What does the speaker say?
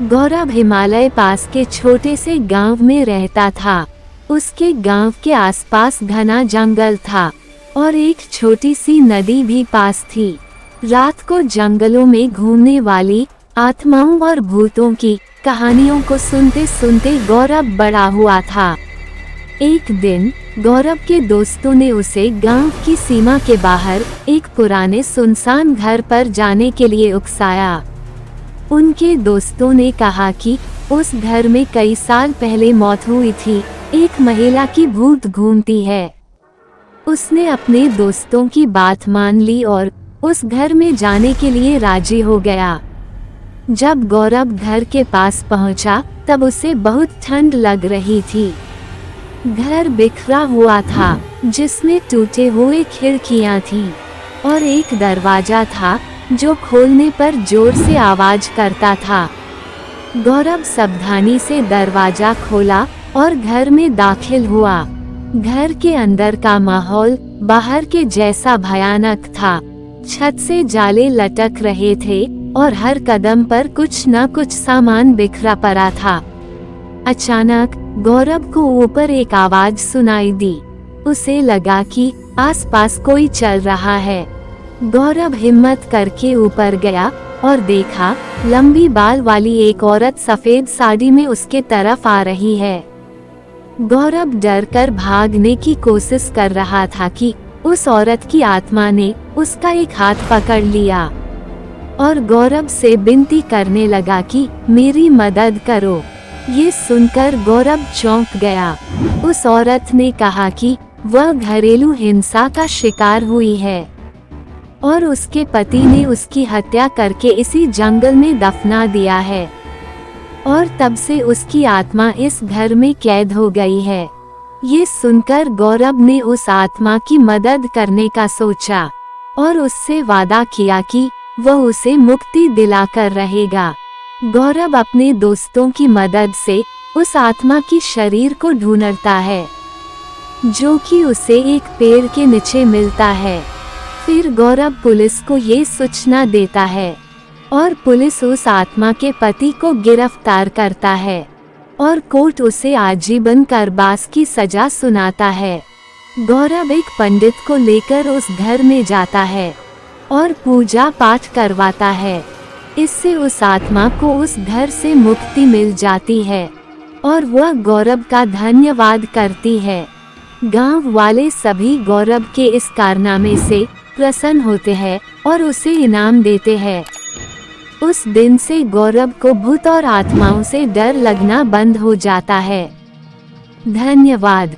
गौरव हिमालय पास के छोटे से गांव में रहता था। उसके गांव के आसपास घना जंगल था और एक छोटी सी नदी भी पास थी। रात को जंगलों में घूमने वाली आत्माओं और भूतों की कहानियों को सुनते सुनते गौरव बड़ा हुआ था। एक दिन गौरव के दोस्तों ने उसे गांव की सीमा के बाहर एक पुराने सुनसान घर पर जाने के लिए उकसाया। उनके दोस्तों ने कहा कि उस घर में कई साल पहले मौत हुई थी, एक महिला की भूत घूमती है। उसने अपने दोस्तों की बात मान ली और उस घर में जाने के लिए राजी हो गया। जब गौरव घर के पास पहुंचा, तब उसे बहुत ठंड लग रही थी। घर बिखरा हुआ था, जिसमें टूटे हुए खिड़कियां थीं और एक दरवाजा था जो खोलने पर जोर से आवाज करता था। गौरव सावधानी से दरवाजा खोला और घर में दाखिल हुआ। घर के अंदर का माहौल बाहर के जैसा भयानक था। छत से जाले लटक रहे थे और हर कदम पर कुछ न कुछ सामान बिखरा पड़ा था। अचानक गौरव को ऊपर एक आवाज सुनाई दी। उसे लगा कि आसपास कोई चल रहा है। गौरव हिम्मत करके ऊपर गया और देखा लंबी बाल वाली एक औरत सफेद साड़ी में उसके तरफ आ रही है। गौरव डरकर भागने की कोशिश कर रहा था कि उस औरत की आत्मा ने उसका एक हाथ पकड़ लिया और गौरव से विनती करने लगा कि मेरी मदद करो। ये सुनकर गौरव चौंक गया। उस औरत ने कहा कि वह घरेलू हिंसा का शिकार हुई है और उसके पति ने उसकी हत्या करके इसी जंगल में दफना दिया है और तब से उसकी आत्मा इस घर में कैद हो गई है। ये सुनकर गौरव ने उस आत्मा की मदद करने का सोचा और उससे वादा किया कि वह उसे मुक्ति दिलाकर रहेगा। गौरव अपने दोस्तों की मदद से उस आत्मा की शरीर को ढूंढता है, जो कि उसे एक पेड़ के नीचे मिलता है। फिर गौरव पुलिस को ये सूचना देता है और पुलिस उस आत्मा के पति को गिरफ्तार करता है और कोर्ट उसे आजीवन कारावास की सजा सुनाता है। गौरव एक पंडित को लेकर उस घर में जाता है और पूजा पाठ करवाता है। इससे उस आत्मा को उस घर से मुक्ति मिल जाती है और वह गौरव का धन्यवाद करती है। गांव वाले सभी गौरव के इस कारनामे से प्रसन्न होते हैं और उसे इनाम देते हैं। उस दिन से गौरव को भूत और आत्माओं से डर लगना बंद हो जाता है। धन्यवाद।